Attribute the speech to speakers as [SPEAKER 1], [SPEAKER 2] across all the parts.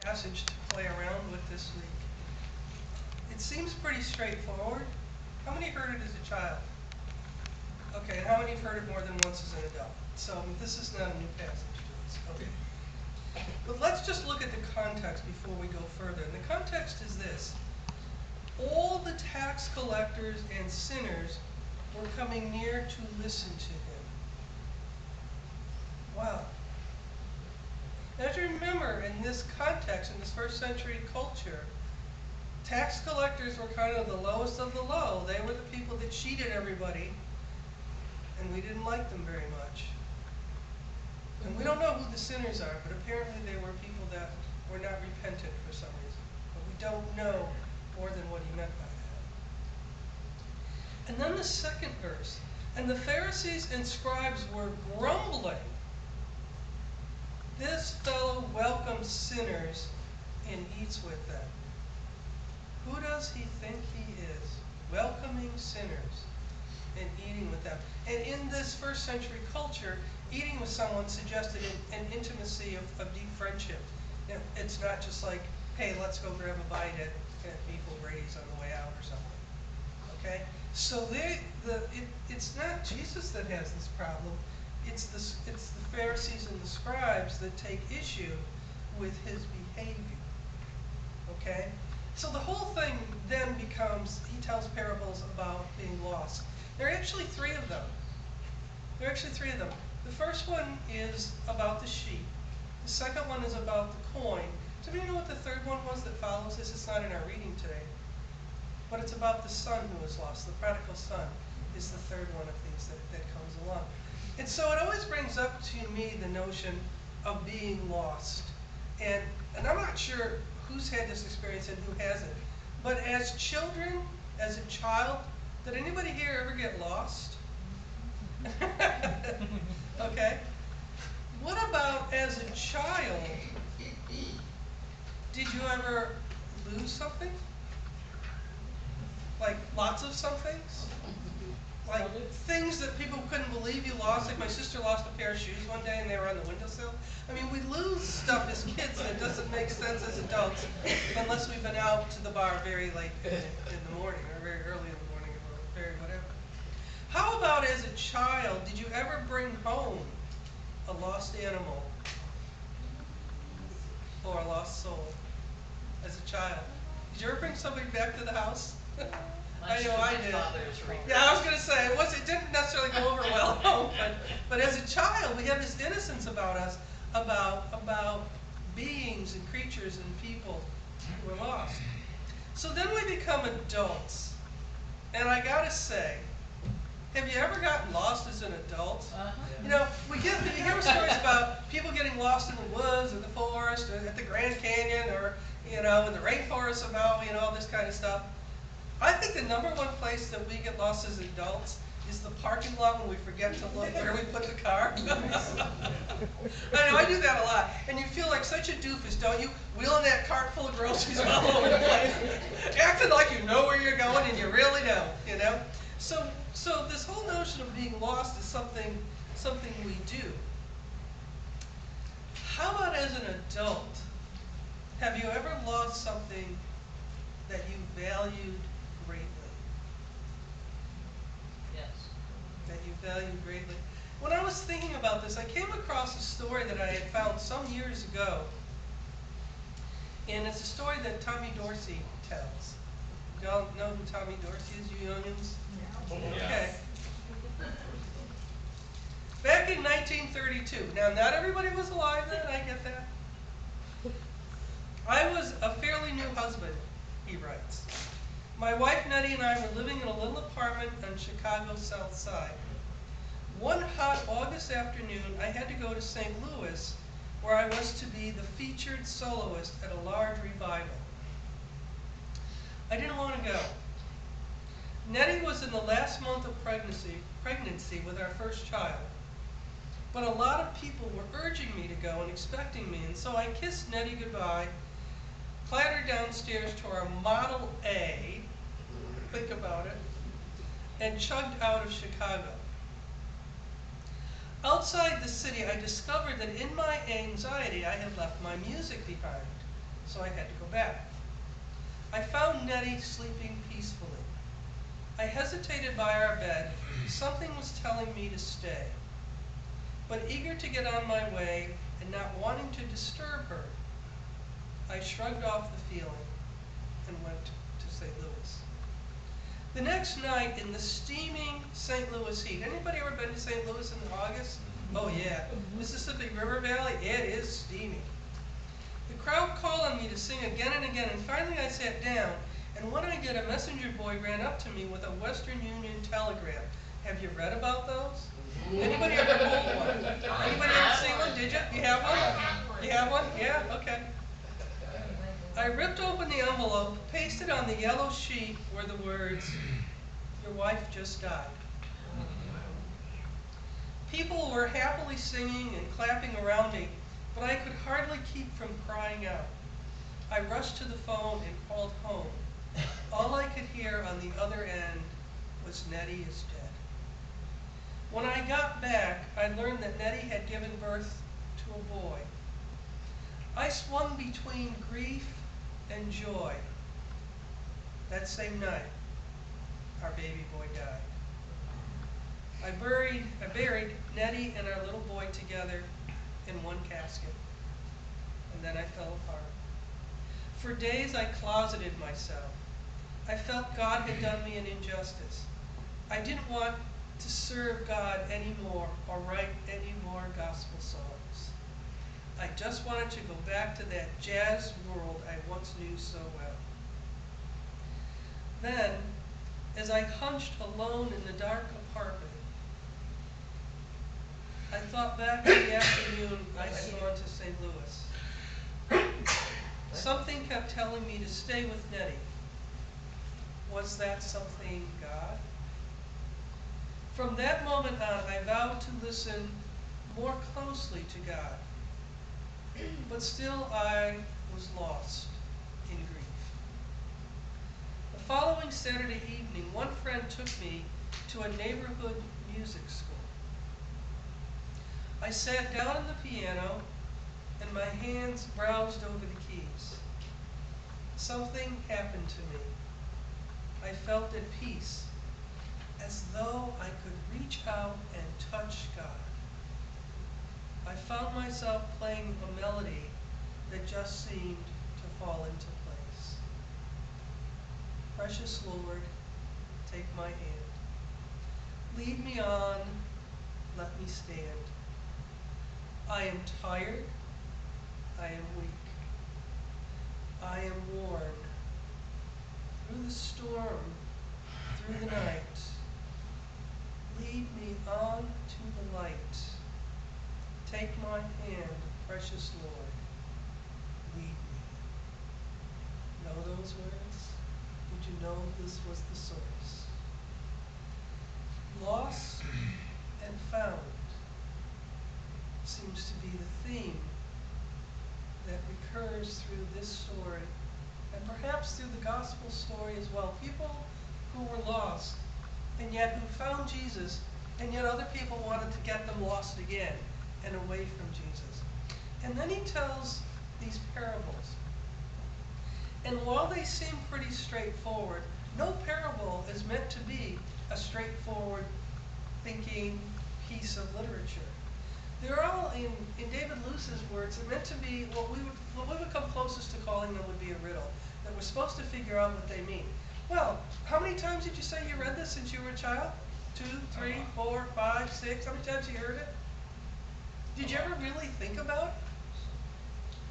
[SPEAKER 1] passage to play around with this week. It seems pretty straightforward. How many heard it as a child? Okay, and how many have heard it more than once as an adult? So this is not a new passage to us. Okay. But let's just look at the context before we go further. And the context is this. All the tax collectors and sinners were coming near to listen to him. Wow. Now, as you remember, in this context, in this first century culture, tax collectors were kind of the lowest of the low. They were the people that cheated everybody, and we didn't like them very much. And we don't know who the sinners are, but apparently they were people that were not repentant for some reason. But we don't know more than what he meant by that. And then the second verse, and the Pharisees and scribes were grumbling. This fellow welcomes sinners and eats with them. Who does he think he is? Welcoming sinners and eating with them. And in this first century culture, eating with someone suggested an intimacy of deep friendship. It's not just like, hey, let's go grab a bite at Beef O'Brady's on the way out or something. Okay? So it's not Jesus that has this problem. It's the Pharisees and the scribes that take issue with his behavior. Okay? So the whole thing then becomes, he tells parables about being lost. There are actually three of them. The first one is about the sheep. The second one is about the coin. Does anybody know what the third one was that follows this? It's not in our reading today. But it's about the son who was lost. The prodigal son is the third one of these that comes along. And so it always brings up to me the notion of being lost. And I'm not sure who's had this experience and who hasn't. But as children, as a child, did anybody here ever get lost? Okay. What about as a child? Did you ever lose something? Like lots of some things? Like things that people couldn't believe you lost. Like my sister lost a pair of shoes one day and they were on the windowsill. I mean, we lose stuff as kids that doesn't make sense as adults unless we've been out to the bar very late in the morning or very early in the morning or very whatever. How about as a child, did you ever bring home a lost animal or a lost soul as a child? Did you ever bring somebody back to the house? I know I did. Yeah, I was going to say, it didn't necessarily go over well at home, but as a child, we have this innocence about us, about beings and creatures and people who are lost. So then we become adults. And I got to say, have you ever gotten lost as an adult? You know, you hear stories about people getting lost in the woods or the forest or at the Grand Canyon or, in the rainforest of Maui and all this kind of stuff. I think the number one place that we get lost as adults is the parking lot when we forget to look where we put the car. I know, I do that a lot. And you feel like such a doofus, don't you? Wheeling that cart full of groceries all over the place. Acting like you know where you're going and you really don't, So this whole notion of being lost is something we do. How about as an adult? Have you ever lost something that you valued greatly?
[SPEAKER 2] Yes.
[SPEAKER 1] That you valued greatly. When I was thinking about this, I came across a story that I had found some years ago. And it's a story that Tommy Dorsey tells. Y'all know who Tommy Dorsey is, you youngins?
[SPEAKER 3] Yeah.
[SPEAKER 1] Okay. Back in 1932. Now, not everybody was alive then, I get that. I was a fairly new husband, he writes. My wife Nettie and I were living in a little apartment on Chicago's South Side. One hot August afternoon, I had to go to St. Louis, where I was to be the featured soloist at a large revival. I didn't want to go. Nettie was in the last month of pregnancy with our first child. But a lot of people were urging me to go and expecting me, and so I kissed Nettie goodbye, clattered downstairs to our Model A, think about it, and chugged out of Chicago. Outside the city, I discovered that in my anxiety, I had left my music behind. so I had to go back. I found Nettie sleeping peacefully. I hesitated by our bed. Something was telling me to stay. But eager to get on my way and not wanting to disturb her, I shrugged off the feeling and went to St. Louis. The next night in the steaming St. Louis heat. Anybody ever been to St. Louis in August? Oh yeah. Mississippi River Valley, it is steamy. The crowd called on me to sing again and again, and finally I sat down, and when I did, a messenger boy ran up to me with a Western Union telegram. Have you read about those? Anybody ever hold one? Anybody ever see one? Did you? You have one? You have one? Yeah? Okay. I ripped open the envelope, pasted on the yellow sheet were the words, "Your wife just died." People were happily singing and clapping around me, but I could hardly keep from crying out. I rushed to the phone and called home. All I could hear on the other end was, "Nettie is dead." When I got back, I learned that Nettie had given birth to a boy. I swung between grief and joy. That same night, our baby boy died. I buried Nettie and our little boy together in one casket, and then I fell apart. For days I closeted myself. I felt God had done me an injustice. I didn't want to serve God anymore or write any more gospel songs. I just wanted to go back to that jazz world I once knew so well. Then, as I hunched alone in the dark apartment, I thought back to the afternoon I had gone to St. Louis. Something kept telling me to stay with Nettie. Was that something God? From that moment on, I vowed to listen more closely to God. But still I was lost in grief. The following Saturday evening, one friend took me to a neighborhood music school. I sat down at the piano and my hands browsed over the keys. Something happened to me. I felt at peace, as though I could reach out and touch God. I found myself playing a melody that just seemed to fall into place. Precious Lord, take my hand. Lead me on, let me stand. I am tired, I am weak, I am worn. Through the storm, through the night, lead me on to the light. Take my hand, precious Lord, lead me. Know those words? Did you know this was the source? Lost and found seems to be the theme that recurs through this story, and perhaps through the gospel story as well. People who were lost, and yet who found Jesus, and yet other people wanted to get them lost again and away from Jesus. And then he tells these parables. And while they seem pretty straightforward, no parable is meant to be a straightforward thinking piece of literature. They're all, in David Luce's words, they're meant to be what we would come closest to calling them would be a riddle, that we're supposed to figure out what they mean. Well, how many times did you say you read this since you were a child? 2, 3, 4, 5, 6? How many times you heard it? Did you ever really think about it?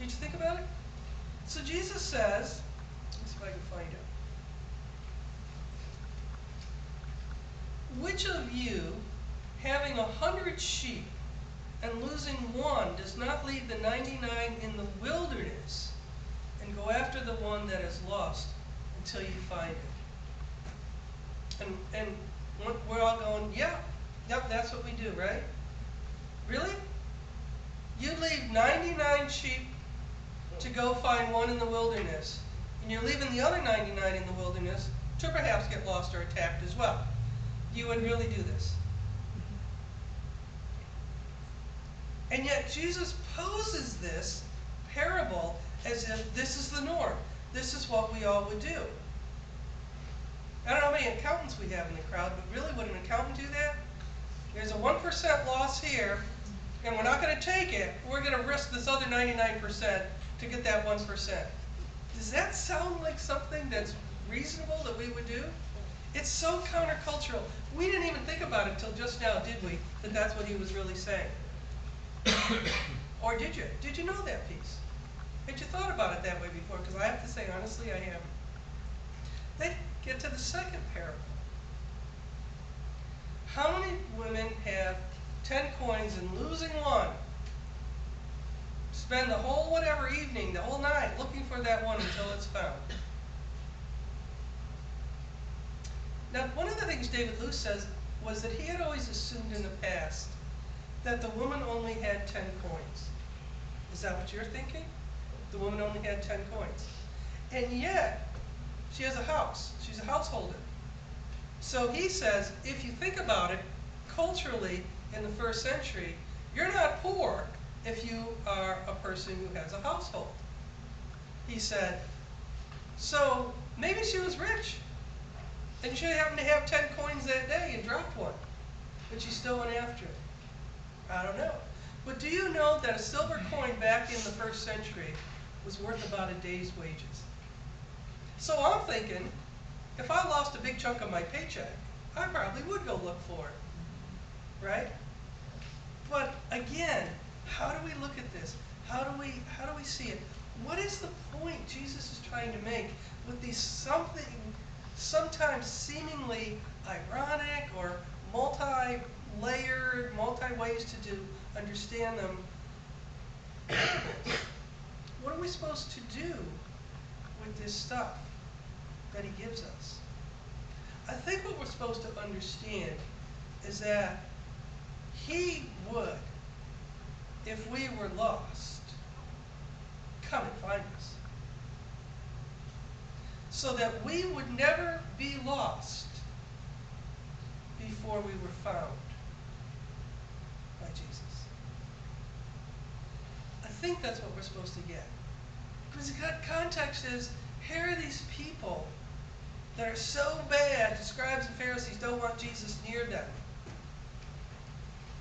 [SPEAKER 1] Did you think about it? So Jesus says, let's see if I can find it. Which of you, having 100 sheep and losing one, does not leave the 99 in the wilderness and go after the one that is lost until you find it? And we're all going, yeah, yep, that's what we do, right? Really? You leave 99 sheep to go find one in the wilderness, and you're leaving the other 99 in the wilderness to perhaps get lost or attacked as well. You would really do this. And yet Jesus poses this parable as if this is the norm. This is what we all would do. I don't know how many accountants we have in the crowd, but really, would an accountant do that? There's a 1% loss here, and we're not going to take it. We're going to risk this other 99% to get that 1%. Does that sound like something that's reasonable that we would do? It's so countercultural. We didn't even think about it till just now, did we? That that's what he was really saying. Or did you? Did you know that piece? Had you thought about it that way before? Because I have to say, honestly, I haven't. Then get to the second parable. How many women have 10 coins and losing one? Spend the whole whatever evening, the whole night, looking for that one until it's found. Now, one of the things David Luce says was that he had always assumed in the past that the woman only had 10 coins. Is that what you're thinking? The woman only had 10 coins. And yet, she has a house. She's a householder. So he says, if you think about it, culturally, in the first century, you're not poor if you are a person who has a household. He said, so maybe she was rich. And she happened to have 10 coins that day and dropped one. But she still went after it. I don't know. But do you know that a silver coin back in the first century was worth about a day's wages? So I'm thinking, if I lost a big chunk of my paycheck, I probably would go look for it. Right? But again, how do we look at this? How do we see it? What is the point Jesus is trying to make with these sometimes seemingly ironic or multi-layered, multi-ways to understand them? What are we supposed to do with this stuff that he gives us? I think what we're supposed to understand is that he would, if we were lost, come and find us. So that we would never be lost before we were found by Jesus. I think that's what we're supposed to get. Because the context is, here are these people that are so bad, the scribes and Pharisees don't want Jesus near them.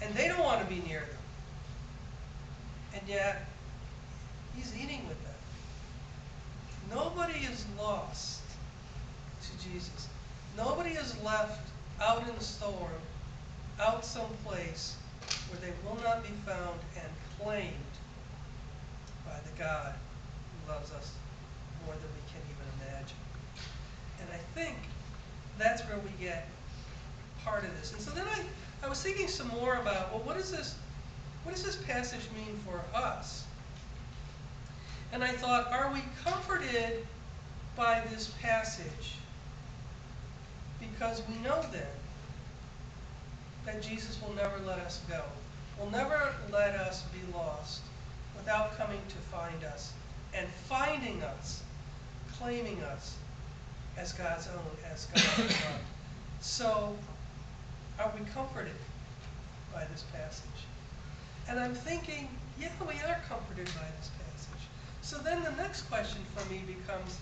[SPEAKER 1] And they don't want to be near them. And yet, he's eating with them. Nobody is lost to Jesus. Nobody is left out in the storm, out someplace where they will not be found and claimed by the God who loves us more than we can even imagine. And I think that's where we get part of this. And so then I was thinking some more about, well, what does this passage mean for us? And I thought, are we comforted by this passage? Because we know then that Jesus will never let us go, will never let us be lost without coming to find us and finding us, claiming us as God's own, as God's love. So, are we comforted by this passage? And I'm thinking, yeah, we are comforted by this passage. So then the next question for me becomes,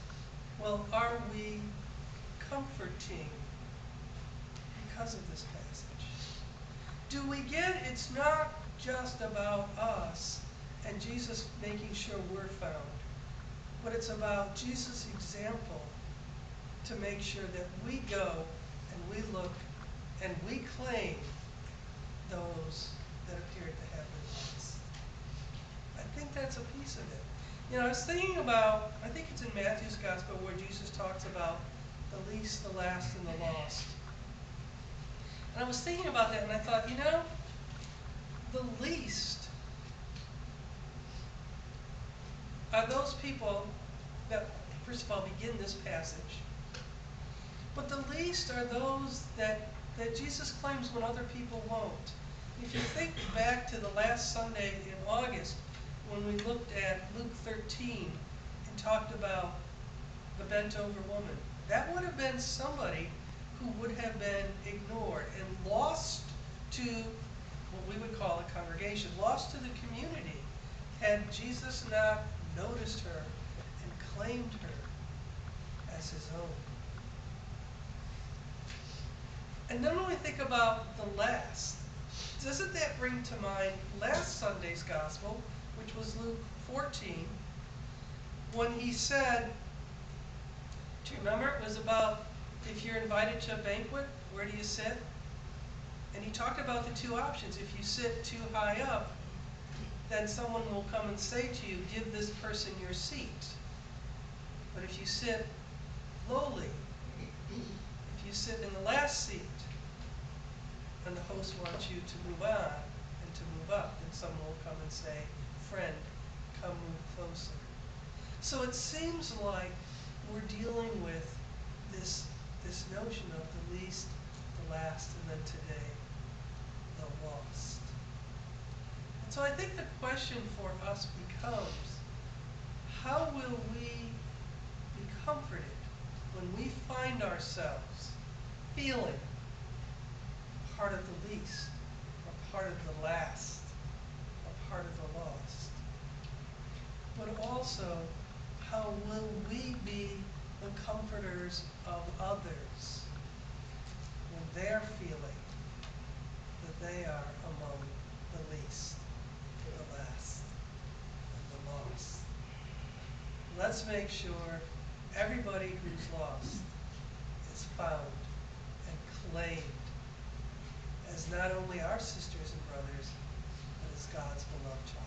[SPEAKER 1] well, are we comforting because of this passage? Do we get it's not just about us and Jesus making sure we're found, but it's about Jesus' example to make sure that we go and we look and we claim those that appeared to have been lost. I think that's a piece of it. You know, I was thinking about, I think it's in Matthew's Gospel where Jesus talks about the least, the last, and the lost. And I was thinking about that and I thought, you know, the least are those people that, first of all, begin this passage. But the least are those that Jesus claims when other people won't. If you think back to the last Sunday in August, when we looked at Luke 13 and talked about the bent-over woman, that would have been somebody who would have been ignored and lost to what we would call a congregation, lost to the community, had Jesus not noticed her and claimed her as his own. And then when we think about the last, doesn't that bring to mind last Sunday's gospel, which was Luke 14, when he said, do you remember? It was about if you're invited to a banquet, where do you sit? And he talked about the two options. If you sit too high up, then someone will come and say to you, give this person your seat. But if you sit lowly, if you sit in the last seat, and the host wants you to move on and to move up, then someone will come and say, friend, come move closer. So it seems like we're dealing with this notion of the least, the last, and then today, the lost. And so I think the question for us becomes, how will we be comforted when we find ourselves feeling part of the least, or part of the last, or part of the lost? But also, how will we be the comforters of others when they're feeling that they are among the least, the last, and the lost? Let's make sure everybody who's lost is found and claimed as not only our sisters and brothers, but as God's beloved child.